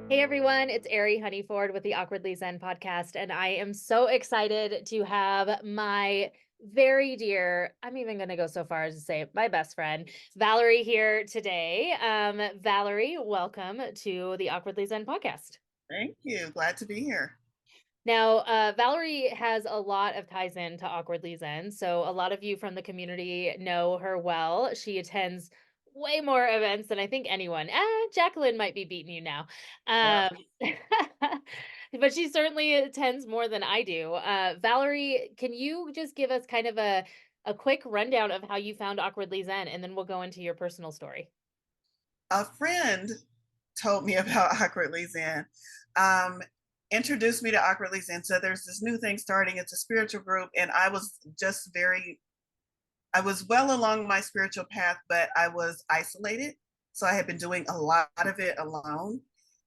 Hey everyone, it's Ari Honeyford with the Awkwardly Zen podcast, and I am so excited to have my very dear, I'm even going to go so far as to say my best friend, Valorie here today. Valorie, welcome to the Awkwardly Zen podcast. Thank you. Glad to be here. Now, Valorie has a lot of ties in to Awkwardly Zen. So, a lot of you from the community know her well. She attends way more events than I think anyone. Jacqueline might be beating you now. Yep. Um, but she certainly attends more than I do. Valorie, can you just give us kind of a quick rundown of how you found Awkwardly Zen, and then we'll go into your personal story? A friend told me about Awkwardly Zen, um, introduced me to Awkwardly Zen. So there's this new thing starting. It's a spiritual group. And I was well along my spiritual path, but I was isolated. So I had been doing a lot of it alone.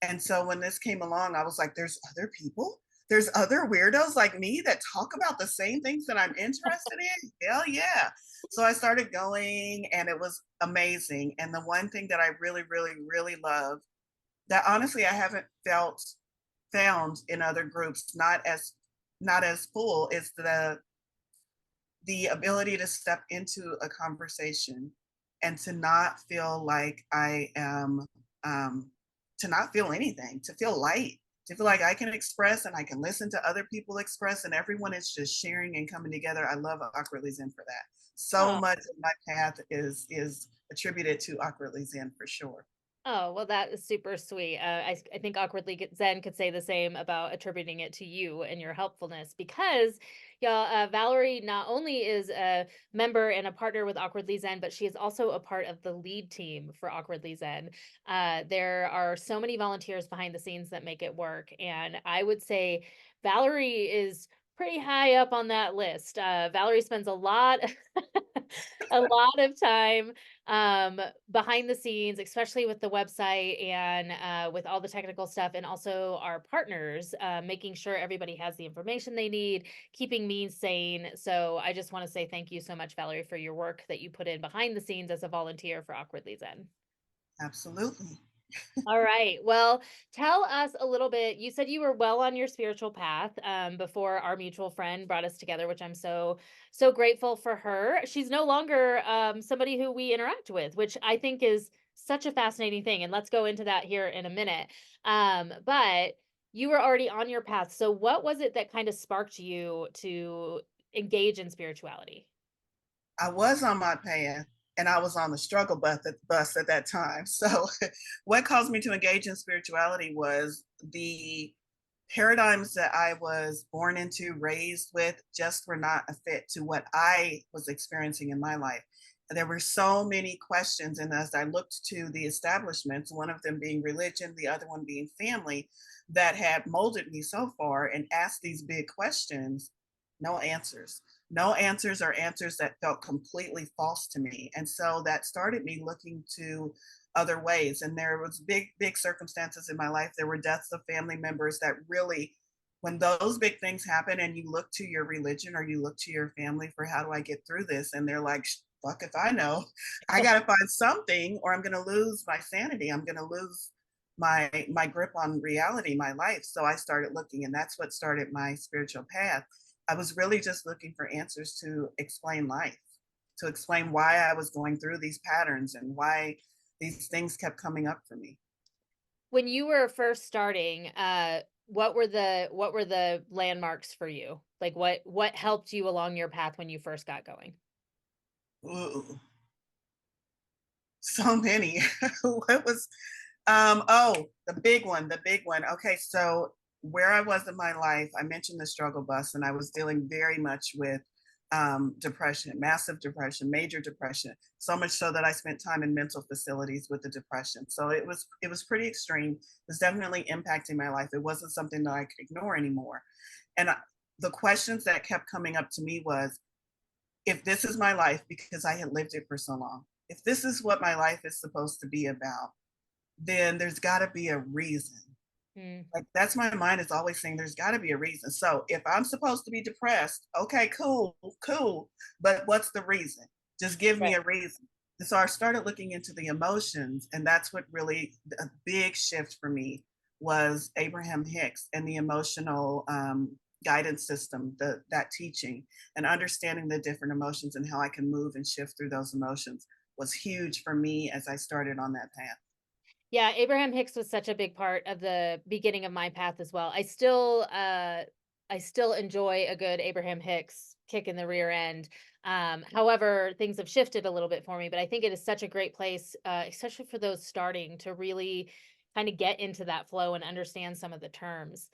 And so when this came along, I was like, there's other people. There's other weirdos like me that talk about the same things that I'm interested in. Hell yeah. So I started going and it was amazing. And the one thing that I really, really, really love that honestly I haven't felt found in other groups, not as full, is the ability to step into a conversation and to not feel like I am, to not feel anything, to feel light, to feel like I can express and I can listen to other people express, and everyone is just sharing and coming together. I love Awkwardly Zen for that. So Oh, much of my path is attributed to Awkwardly Zen for sure. Oh, well, that is super sweet. I think Awkwardly Zen could say the same about attributing it to you and your helpfulness because, y'all, Valorie not only is a member and a partner with Awkwardly Zen, but she is also a part of the lead team for Awkwardly Zen. There are so many volunteers behind the scenes that make it work. And I would say Valorie is pretty high up on that list. Valorie spends a lot, a lot of time um behind the scenes, especially with the website and with all the technical stuff, and also our partners, making sure everybody has the information they need, keeping me sane. So I just want to say thank you so much, Valerie, for your work that you put in behind the scenes as a volunteer for Awkwardly Zen. Absolutely. All right. Well, tell us a little bit. You said you were well on your spiritual path before our mutual friend brought us together, which I'm so grateful for her. She's no longer somebody who we interact with, which I think is such a fascinating thing. And let's go into that here in a minute. But you were already on your path. So, what was it that kind of sparked you to engage in spirituality? I was on my path and I was on the struggle bus at that time. So, what caused me to engage in spirituality was the paradigms that I was born into, raised with, just were not a fit to what I was experiencing in my life. And there were so many questions. And as I looked to the establishments, one of them being religion, the other one being family, that had molded me so far and asked these big questions, no answers. No answers, or answers that felt completely false to me. And so that started me looking to other ways. And there was big circumstances in my life. There were deaths of family members that really, when those big things happen and you look to your religion or you look to your family for how do I get through this? And they're like, fuck if I know. I gotta find something or I'm gonna lose my sanity. I'm gonna lose my grip on reality, my life. So I started looking, and that's what started my spiritual path. I was really just looking for answers to explain life, to explain why I was going through these patterns and why these things kept coming up for me. When you were first starting, what were the landmarks for you? Like what helped you along your path when you first got going? Ooh, so many. What was the big one. Okay, so where I was in my life, I mentioned the struggle bus, and I was dealing very much with depression, massive depression, major depression. So much so that I spent time in mental facilities with the depression. So it was pretty extreme. It was definitely impacting my life. It wasn't something that I could ignore anymore. And the questions that kept coming up to me was, if this is my life, because I had lived it for so long, if this is what my life is supposed to be about, then there's got to be a reason. Mm, Like that's my mind is always saying there's got to be a reason. So if I'm supposed to be depressed, okay, cool, cool. But what's the reason? Just give me right. a reason. And so I started looking into the emotions, and that's what really a big shift for me was Abraham Hicks and the emotional guidance system, that teaching, and understanding the different emotions and how I can move and shift through those emotions was huge for me as I started on that path. Yeah, Abraham Hicks was such a big part of the beginning of my path as well. I still enjoy a good Abraham Hicks kick in the rear end. However, things have shifted a little bit for me, but I think it is such a great place, especially for those starting to really kind of get into that flow and understand some of the terms.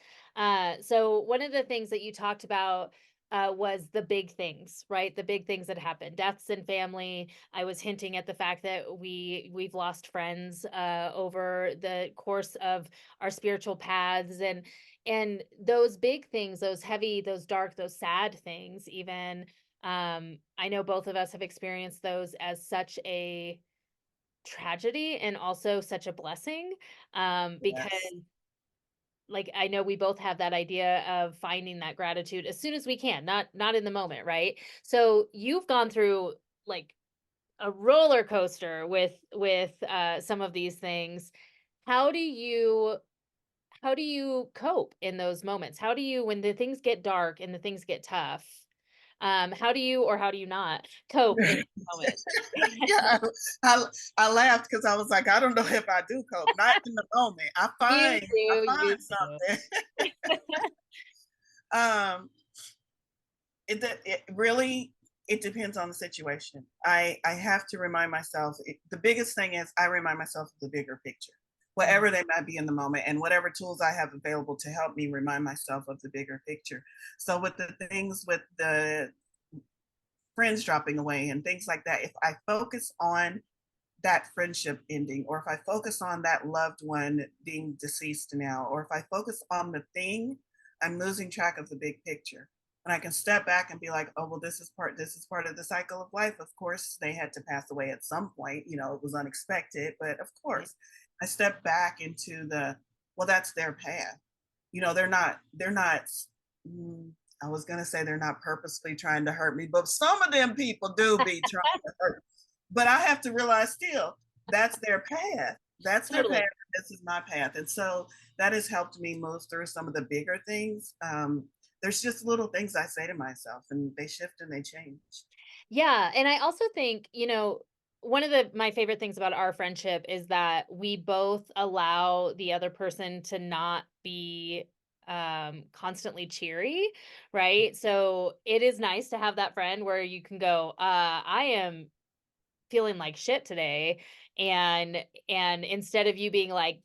So one of the things that you talked about was the big things, right? The big things that happen, deaths in family. I was hinting at the fact that we've lost friends over the course of our spiritual paths, and those big things, those heavy, those dark, those sad things even. I know both of us have experienced those as such a tragedy and also such a blessing, because Yes. like I know we both have that idea of finding that gratitude as soon as we can, not in the moment, right? So you've gone through like a roller coaster with some of these things. How do you how do you cope in those moments? How do you, when the things get dark and the things get tough, how do you, or how do you not cope in those moments? Yeah, I I laughed because I was like, I don't know if I do cope. Not in the moment. You I do, you find do. something. um, it really, it depends on the situation. I have to remind myself. The biggest thing is I remind myself of the bigger picture, Mhm. whatever they might be in the moment, and whatever tools I have available to help me remind myself of the bigger picture. So with the things with the friends dropping away and things like that, if I focus on that friendship ending, or if I focus on that loved one being deceased now, or if I focus on the thing, I'm losing track of the big picture. And I can step back and be like, oh, well, this is part of the cycle of life. Of course, they had to pass away at some point. It was unexpected, but of Right. course, I step back into well, that's their path. They're not, mm, I was going to say they're not purposely trying to hurt me, but some of them people do be trying to hurt. But I have to realize still, that's their path. That's their path. Totally. This is my path. And so that has helped me move through some of the bigger things. There's just little things I say to myself, and they shift and they change. Yeah, and I also think, one of my favorite things about our friendship is that we both allow the other person to not be constantly cheery, right? So it is nice to have that friend where you can go, I am feeling like shit today, and instead of you being like,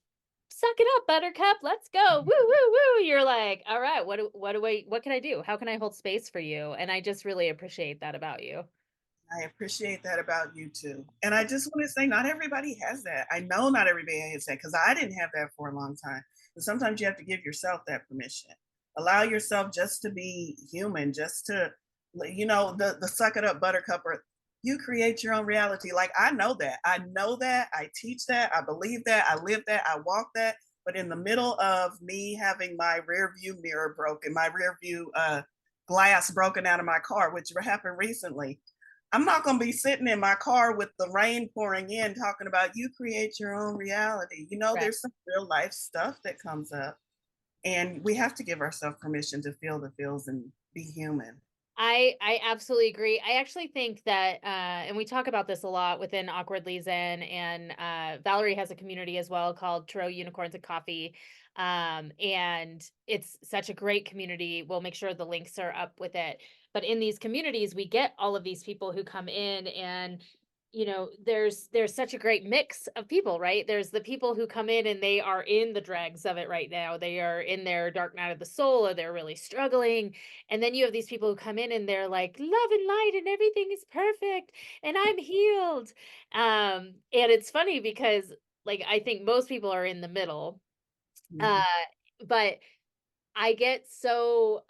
suck it up, buttercup, let's go, woo woo woo, you're like, all right, what can I do? How can I hold space for you? And I just really appreciate that about you. I appreciate that about you too. And I just want to say, not everybody has that. I know not everybody has that because I didn't have that for a long time. And sometimes you have to give yourself that permission. Allow yourself just to be human, just to, the suck it up buttercup, or you create your own reality. Like I know that. I know that. I teach that. I believe that. I live that. I walk that. But in the middle of me having my rear view mirror broken, my rear view glass broken out of my car, which happened recently, I'm not going to be sitting in my car with the rain pouring in talking about you create your own reality. Right. There's some real life stuff that comes up, and we have to give ourselves permission to feel the feels and be human. I absolutely agree. I actually think that, and we talk about this a lot within Awkwardly Zen, and Valorie has a community as well called Taro Unicorns and Coffee, and it's such a great community. We'll make sure the links are up with it. But in these communities, we get all of these people who come in, and there's such a great mix of people, right? There's the people who come in and they are in the dregs of it right now. They are in their dark night of the soul, or they're really struggling, and then you have these people who come in and they're like, love and light and everything is perfect and I'm healed. And it's funny because like I think most people are in the middle. Uh Mhm. but I get so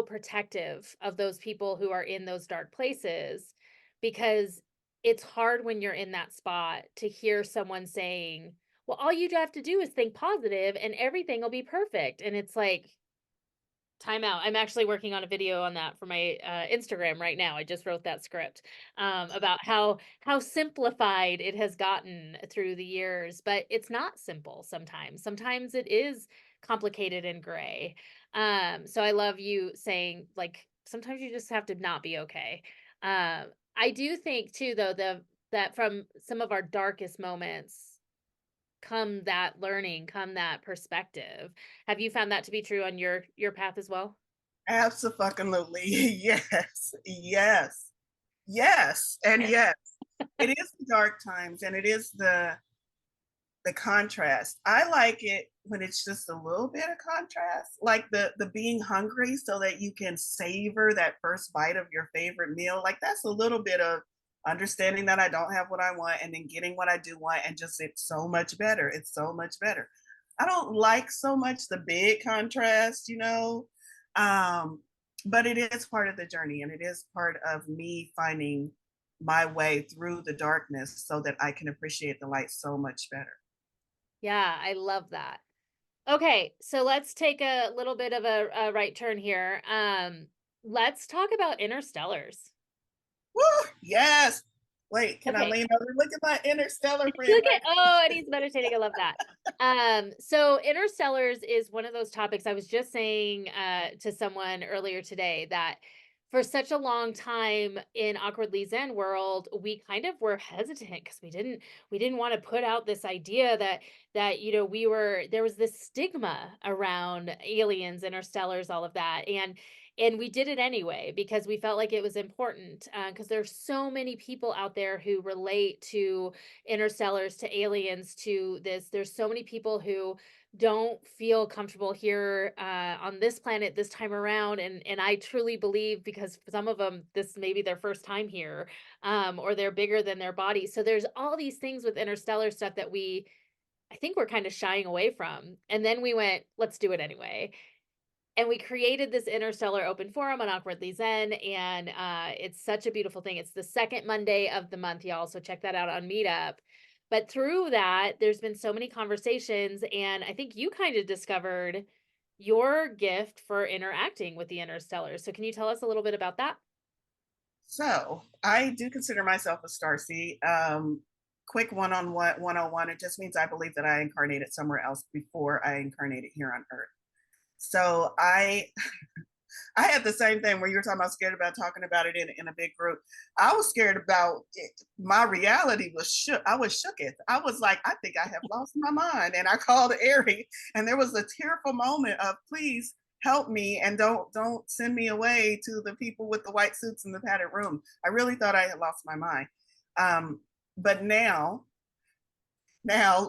protective of those people who are in those dark places, because it's hard when you're in that spot to hear someone saying, well, all you have to do is think positive and everything will be perfect. And it's like, Time out. I'm actually working on a video on that for my Instagram right now. I just wrote that script about how simplified it has gotten through the years, but it's not simple sometimes. Sometimes it is complicated and gray. So I love you saying like sometimes you just have to not be okay. I do think too though that from some of our darkest moments come that learning, come that perspective. Have you found that to be true on your path as well? Absolutely. Yes. Yes. Yes. And yes. It is the dark times and it is the contrast. I like it when it's just a little bit of contrast, like the being hungry so that you can savor that first bite of your favorite meal. Like that's a little bit of understanding that I don't have what I want and then getting what I do want and just it's so much better. It's so much better. I don't like so much the big contrast, you know. Um, but it is part of the journey and it is part of me finding my way through the darkness so that I can appreciate the light so much better. Yeah, I love that. Okay, so let's take a little bit of a right turn here. Let's talk about interstellars. Woo! Yes. Wait, can I Okay, lean over? Look at my interstellar friend look right at oh, and he's meditating. I love that. So interstellars is one of those topics I was just saying to someone earlier today that for such a long time in awkwardly zen world we kind of were hesitant because we didn't want to put out this idea that you know we were there was this stigma around aliens interstellars all of that and we did it anyway because we felt like it was important because there's so many people out there who relate to interstellars to aliens to this there's so many people who don't feel comfortable here on this planet this time around and I truly believe because for some of them this may be their first time here or they're bigger than their body so there's all these things with interstellar stuff that we I think we're kind of shying away from and then we went let's do it anyway and we created this interstellar open forum on awkwardly zen and it's such a beautiful thing it's the second Monday of the month y'all so check that out on meetup but through that there's been so many conversations and I think you kind of discovered your gift for interacting with the interstellar so can you tell us a little bit about that So I do consider myself a starseed. Quick one-on-one, it just means I believe that I incarnated somewhere else before I incarnated here on Earth. So I had the same thing where you were talking about scared about talking about it in a big group. I was scared about it. My reality was shook. I was shooketh. I was like, I think I have lost my mind. And I called Ari, and there was a tearful moment of please help me and don't send me away to the people with the white suits in the padded room. I really thought I had lost my mind. Um, but now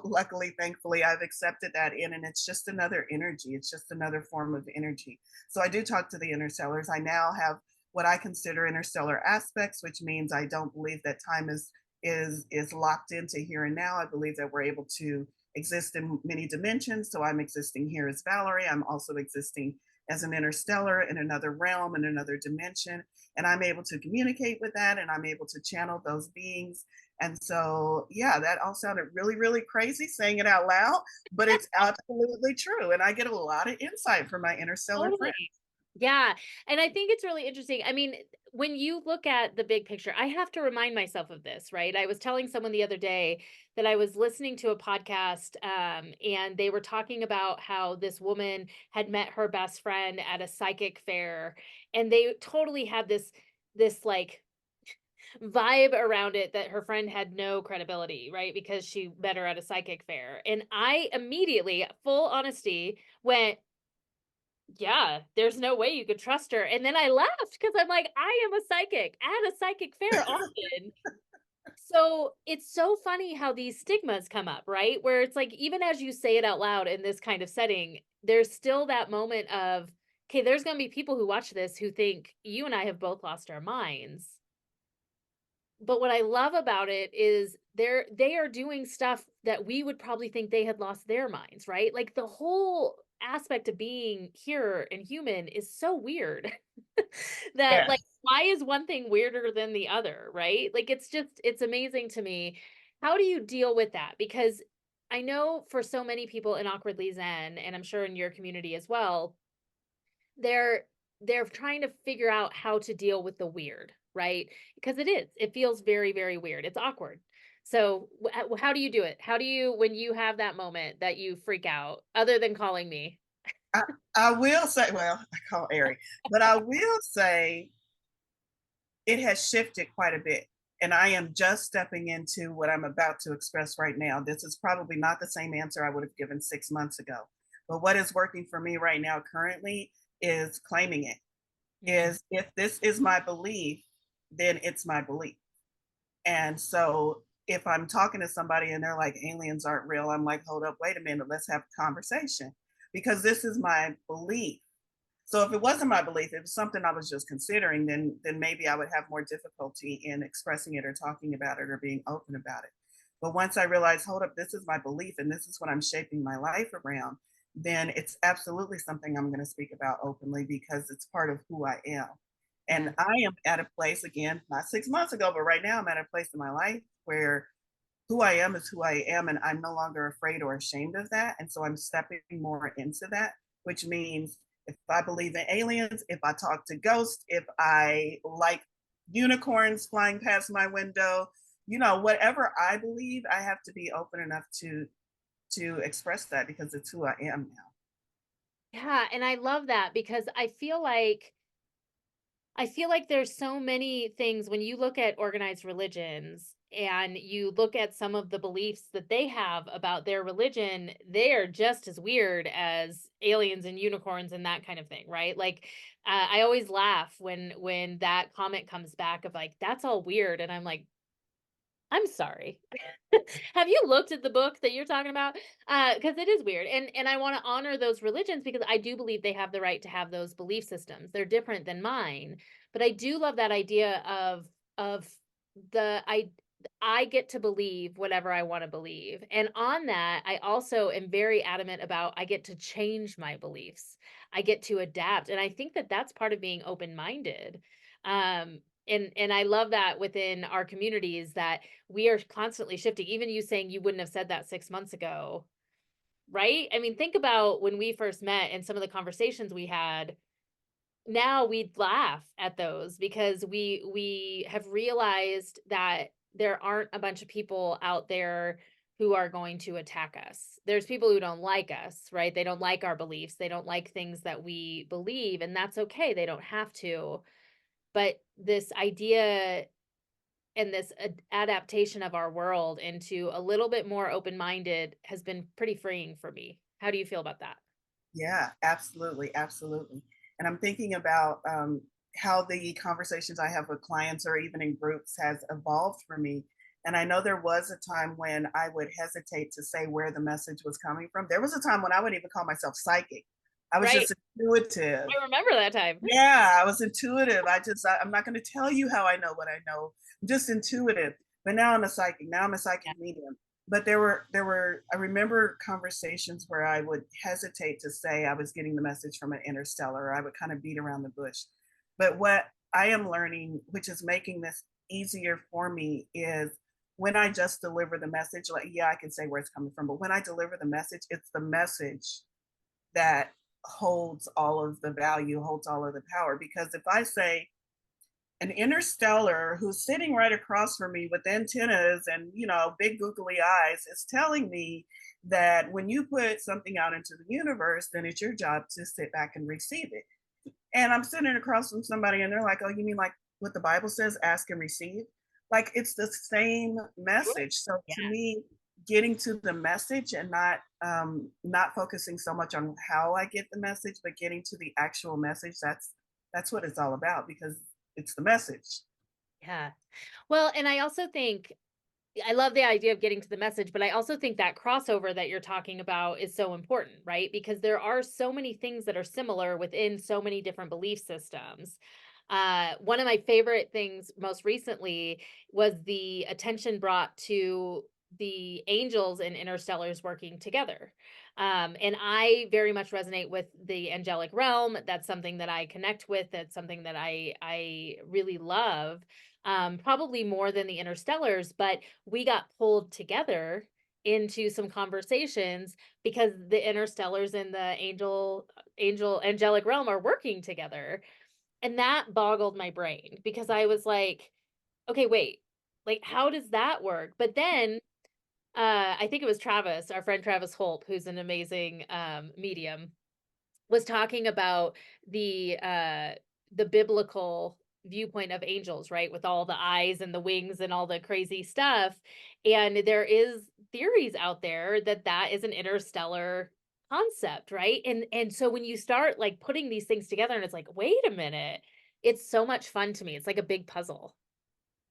luckily thankfully I've accepted that in and it's just another energy, it's just another form of energy. So I do talk to the interstellars. I now have what I consider interstellar aspects, which means I don't believe that time is locked into here and now. I believe that we're able to exist in many dimensions. So I'm existing here as Valorie, I'm also existing as an interstellar in another realm, in another dimension, and I'm able to communicate with that and I'm able to channel those beings. And so, yeah, that all sounded really, really crazy saying it out loud, but it's absolutely true. And I get a lot of insight from my interstellar friends. totally yeah, and I think it's really interesting. I mean, when you look at the big picture, I have to remind myself of this, right? I was telling someone the other day that I was listening to a podcast, and they were talking about how this woman had met her best friend at a psychic fair, and they totally had this like vibe around it that her friend had no credibility, right? Because she met her at a psychic fair. And I immediately, full honesty, went, yeah, there's no way you could trust her. And then I laughed because I'm like, I am a psychic at a psychic fair often. So it's so funny how these stigmas come up, right? Where it's like, even as you say it out loud in this kind of setting, there's still that moment of, okay, there's going to be people who watch this who think you and I have both lost our minds. But what I love about it is they are doing stuff that we would probably think they had lost their minds, right? Like the whole aspect of being here and human is so weird that like Yes. why is one thing weirder than the other, right? Like it's just it's amazing to me. How do you deal with that? Because I know for so many people in awkwardly zen and I'm sure in your community as well, they're they're trying to figure out how to deal with the weird, right? Because it feels very, very weird. It's awkward. So, how do you do it? How do you when you have that moment that you freak out, other than calling me? I, I will say, well, I call Ari, but I will say it has shifted quite a bit. And I am just stepping into what I'm about to express right now. This is probably not the same answer I would have given 6 months ago. But what is working for me right now currently is claiming it. Mm, Is if this is my belief, then it's my belief. And so if I'm talking to somebody and they're like, aliens aren't real, I'm like, hold up, wait a minute, let's have a conversation because this is my belief. So if it wasn't my belief, it was something I was just considering, then maybe I would have more difficulty in expressing it or talking about it or being open about it. But once I realized, hold up, this is my belief and this is what I'm shaping my life around, then it's absolutely something I'm going to speak about openly because it's part of who I am. yeah. And I am at a place again, not 6 months ago, but right now I'm at a place in my life where who I am is who I am, and I'm no longer afraid or ashamed of that. And so I'm stepping more into that, which means if I believe in aliens, if I talk to ghosts, if I like unicorns flying past my window, whatever I believe, I have to be open enough to express that because it's who I am now. Yeah, and I love that because I feel like there's so many things when you look at organized religions and you look at some of the beliefs that they have about their religion, they are just as weird as aliens and unicorns and that kind of thing, right? Like, I always laugh when that comment comes back of like, "That's all weird," and I'm like, "I'm sorry." Have you looked at the book that you're talking about? Because it is weird, and I wanna honor those religions because I do believe they have the right to have those belief systems. They're different than mine, but I do love that idea of the I get to believe whatever I wanna believe, and on that, I also am very adamant about I get to change my beliefs. I get to adapt, and I think that that's part of being open-minded. And I love that within our communities that we are constantly shifting. Even you saying you wouldn't have said that 6 months ago, right? I mean, think about when we first met and some of the conversations we had. Now we'd laugh at those because we have realized that there aren't a bunch of people out there who are going to attack us. There's people who don't like us, right? They don't like our beliefs. They don't like things that we believe, and that's okay. They don't have to. But this idea and this adaptation of our world into a little bit more open-minded has been pretty freeing for me. How do you feel about that? Yeah, absolutely, absolutely. And I'm thinking about how the conversations I have with clients or even in groups has evolved for me. And I know there was a time when I would hesitate to say where the message was coming from. There was a time when I would even call myself psychic. I was Right. just intuitive. I remember that time. Yeah, I was intuitive. I'm not going to tell you how I know what I know. I'm just intuitive. But now I'm a psychic. Now I'm a Yeah. psychic medium. But there were I remember conversations where I would hesitate to say I was getting the message from an interstellar, or I would kind of beat around the bush. But what I am learning, which is making this easier for me, is when I just deliver the message, like, yeah, I can say where it's coming from, but when I deliver the message, it's the message that holds all of the value, holds all of the power. Because if I say an interstellar who's sitting right across from me with antennas and big googly eyes is telling me that when you put something out into the universe, then it's your job to sit back and receive it. And I'm sitting across from somebody and they're like, oh, you mean like what the Bible says, ask and receive? Like it's the same Sure. message. So Yeah. to me, getting to the message and not focusing so much on how I get the message, but getting to the actual message, that's what it's all about because it's the message. Yeah. Well, and I also think I love the idea of getting to the message, but I also think that crossover that you're talking about is so important, right? Because there are so many things that are similar within so many different belief systems. One of my favorite things most recently was the attention brought to the angels and interstellars working together. And I very much resonate with the angelic realm. That's something that I connect with. That's something that I really love, probably more than the interstellars. But we got pulled together into some conversations because the interstellars and the angel angelic realm are working together. And that boggled my brain because I was like, okay, wait, like how does that work? But then I think it was Travis, our friend Travis Holt, who's an amazing medium, was talking about the biblical viewpoint of angels, right? With all the eyes and the wings and all the crazy stuff. And there is theories out there that that is an interstellar concept, right? And so when you start like putting these things together and it's like, wait a minute, it's so much fun to me. It's like a big puzzle.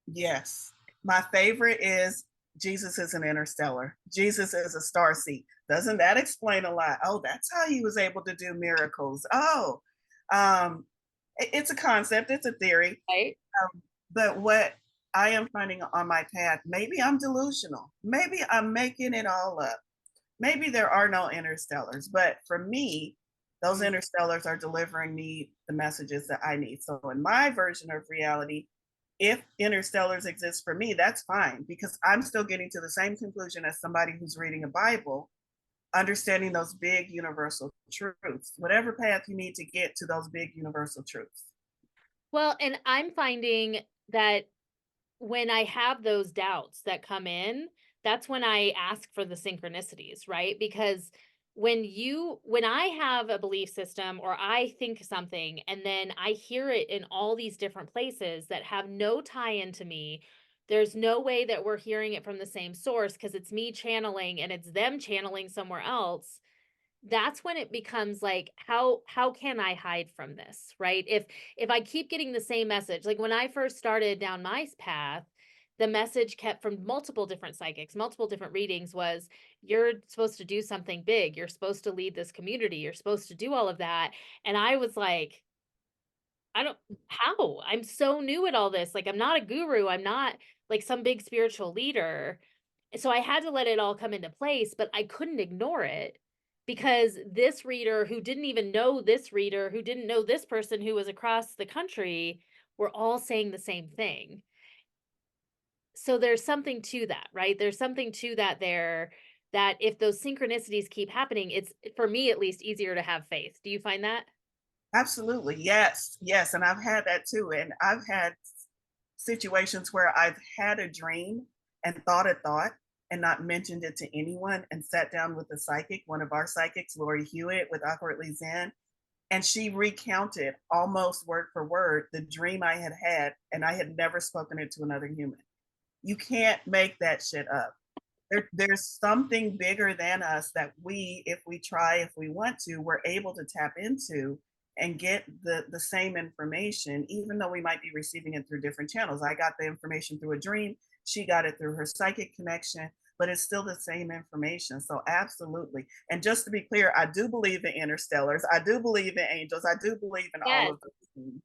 Yes. My favorite is Jesus is an interstellar. Jesus is a star seed. Doesn't that explain a lot? Oh, that's how he was able to do miracles. Oh, um, it's a concept, it's a theory. Right? But what I am finding on my path, maybe I'm delusional. Maybe I'm making it all up. Maybe there are no interstellars, but for me, those Mm. interstellars are delivering me the messages that I need. So in my version of reality, if interstellars exist for me, that's fine because I'm still getting to the same conclusion as somebody who's reading a Bible, understanding those big universal truths, whatever path you need to get to those big universal truths. Well, and I'm finding that when I have those doubts that come in, that's when I ask for the synchronicities, right? Because when I have a belief system or I think something and then I hear it in all these different places that have no tie into me, there's no way that we're hearing it from the same source because it's me channeling and it's them channeling somewhere else. That's when it becomes like how can I hide from this, right? If I keep getting the same message, like when I first started down my path, the message kept from multiple different psychics, multiple different readings was you're supposed to do something big, you're supposed to lead this community, you're supposed to do all of that. And I was like, I don't how? I'm so new at all this. Like I'm not a guru, I'm not like some big spiritual leader. So I had to let it all come into place, but I couldn't ignore it because this reader who didn't even know this reader, who didn't know this person who was across the country, were all saying the same thing. So there's something to that, right? There's something to that there that if those synchronicities keep happening, it's for me at least easier to have faith. Do you find that? Absolutely. Yes. Yes. And I've had that too. And I've had situations where I've had a dream and thought a thought and not mentioned it to anyone and sat down with a psychic, one of our psychics, Lori Hewitt with Awkwardly Zen, and she recounted almost word for word the dream I had had, and I had never spoken it to another human. You can't make that shit up. There's something bigger than us that we, if we try, if we want to, we're able to tap into and get the same information, even though we might be receiving it through different channels. I got the information through a dream, she got it through her psychic connection, but it's still the same information. So absolutely. And just to be clear, I do believe in interstellars. I do believe in angels. I do believe in all Yes. of those things.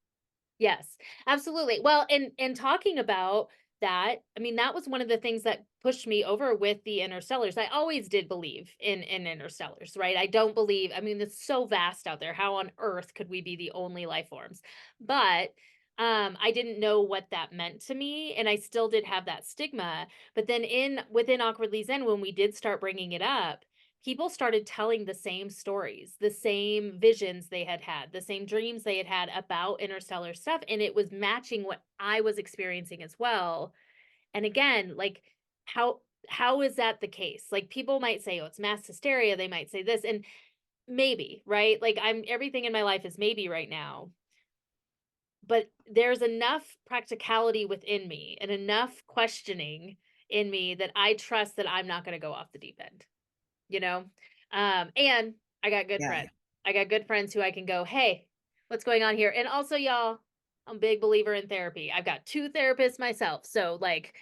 Yes, absolutely. Well, and talking about that, I mean, that was one of the things that pushed me over with the interstellars. I always did believe in interstellars, right? I don't believe, I mean, it's so vast out there. How on earth could we be the only life forms? But I didn't know what that meant to me, and I still did have that stigma. But then in within Awkwardly Zen, when we did start bringing it up, people started telling the same stories, the same visions they had had, the same dreams they had had about interstellar stuff, and it was matching what I was experiencing as well. And again, like how is that the case? Like people might say, "Oh, it's mass hysteria." They might say this, and maybe, right? Like I'm everything in my life is maybe right now. But there's enough practicality within me and enough questioning in me that I trust that I'm not going to go off the deep end. You know? And I got good Yeah. friends. I got good friends who I can go, "Hey, what's going on here?" And also, y'all, I'm a big believer in therapy. I've got 2 therapists myself. So, like,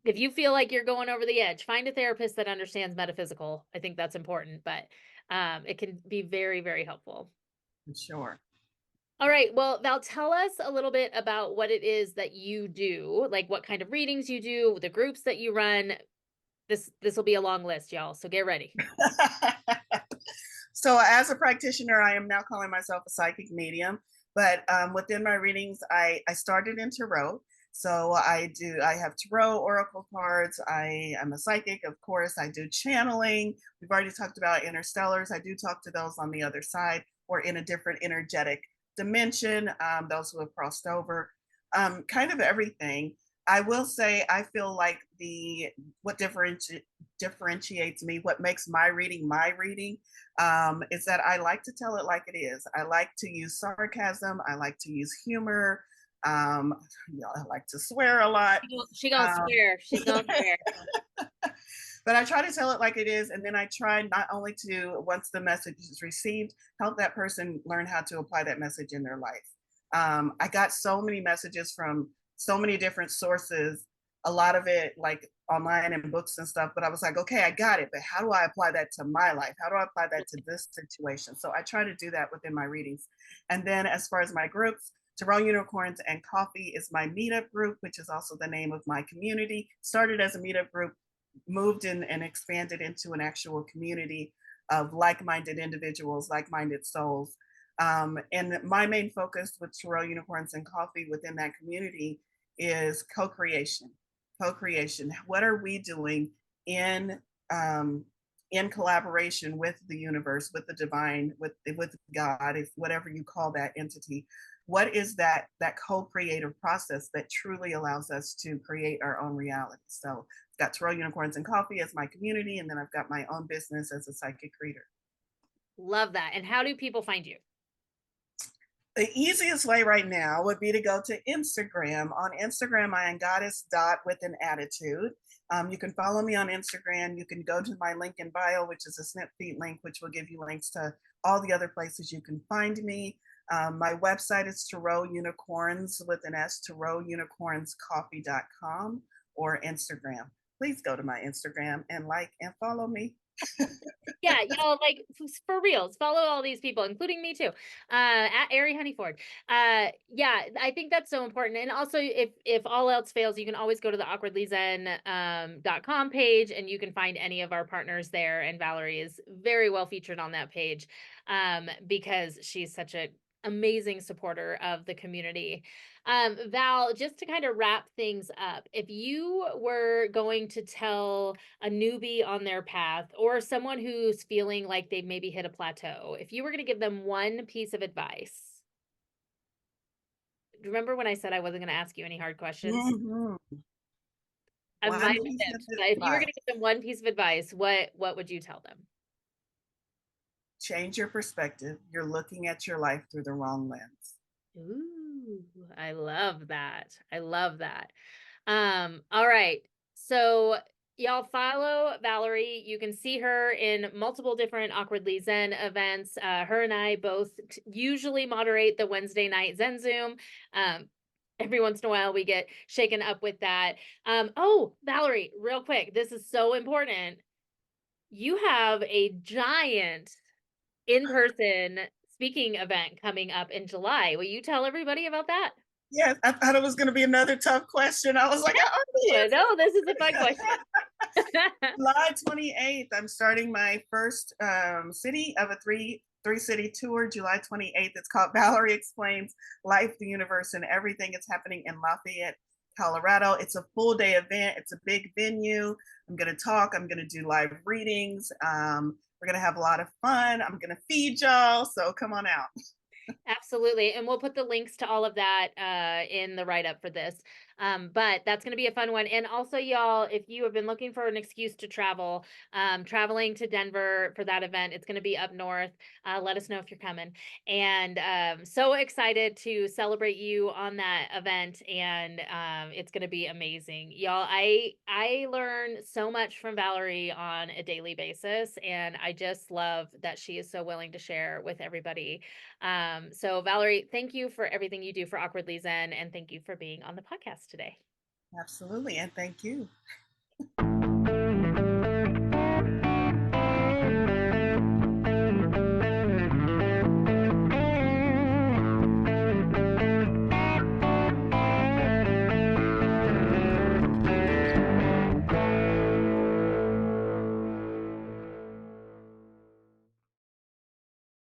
if you feel like you're going over the edge, find a therapist that understands metaphysical. I think that's important, but it can be very, very helpful. For sure. All right. Well, Val, tell us a little bit about what it is that you do, like what kind of readings you do, the groups that you run. This will be a long list, y'all. So get ready. So, as a practitioner, I am now calling myself a psychic medium. But within my readings, I started in tarot. So I have tarot oracle cards. I am a psychic, of course. I do channeling. We've already talked about interstellars. I do talk to those on the other side. or in a different energetic dimension, those who have crossed over, kind of everything. I will say I feel like the what differentiates me, what makes my reading, is that I like to tell it like it is. I like to use sarcasm. I like to use humor. Um, I like to swear a lot. She gonna Um, swear. She gonna swear. but I try to tell it like it is. And then I try not only to, once the message is received, help that person learn how to apply that message in their life. I got so many messages from so many different sources, a lot of it like online and books and stuff. But I was like, okay, I got it. But how do I apply that to my life? How do I apply that to this situation? So I try to do that within my readings. And then as far as my groups, Tarot Unicorns and Coffee is my meetup group, which is also the name of my community. Started as a meetup group, moved in and expanded into an actual community of like-minded individuals, like-minded souls. And my main focus with Tarot Unicorns and Coffee within that community is co-creation. Co-creation. What are we doing in um, in collaboration with the universe, with the divine, with God, if whatever you call that entity? What is that co-creative process that truly allows us to create our own reality? So got Tarot Unicorns and Coffee as my community, and then I've got my own business as a psychic reader. Love that. And how do people find you? The easiest way right now would be to go to Instagram. On Instagram, I am goddess dot with an attitude. You can follow me on Instagram. You can go to my link in bio, which is a Snipfeed link, which will give you links to all the other places you can find me. My website is Tarot Unicorns with an S, tarotunicornscoffee.com or Instagram. Please go to my Instagram and like and follow me. Yeah, y'all, like for reals, follow all these people, including me too. At Airy Honeyford. Yeah, I think that's so important. And also if all else fails, you can always go to the awkwardlyzen.com page and you can find any of our partners there. And Valorie is very well featured on that page because she's such an amazing supporter of the community. Val, just to kind of wrap things up, if you were going to tell a newbie on their path or someone who's feeling like they've maybe hit a plateau, if you were going to give them one piece of advice, remember when I said I wasn't going to ask you any hard questions? Mm-hmm. I might One have piece of missed, but if you were going advice: to give them one piece of advice, what would you tell them? change your perspective. You're looking at your life through the wrong lens. Ooh, I love that. I love that. All right. So y'all follow Valorie. You can see her in multiple different Awkwardly Zen events. Her and I both usually moderate the Wednesday night Zen Zoom. Um, every once in a while we get shaken up with that. Oh, Valorie, real quick, this is so important. You have a giant in-person speaking event coming up in July. Will you tell everybody about that? Yes, I thought it was going to be another tough question. I was like, I already No, this is a fun question. July 28th, I'm starting my first city of a three city tour. July 28th. It's called Valorie Explains Life, the Universe, and Everything. It's happening in Lafayette, Colorado. It's a full day event. It's a big venue. I'm going to talk. I'm going to do live readings. We're going to have a lot of fun. I'm going to feed y'all. So come on out. Absolutely. And we'll put the links to all of that in the write up for this. But that's going to be a fun one. And also, y'all, if you have been looking for an excuse to travel, traveling to Denver for that event, it's going to be up north. Let us know if you're coming. And so excited to celebrate you on that event. And it's going to be amazing. Y'all, I learn so much from Valorie on a daily basis. And I just love that she is so willing to share with everybody. So Valorie, thank you for everything you do for Awkwardly Zen, and thank you for being on the podcast today. Absolutely. And thank you.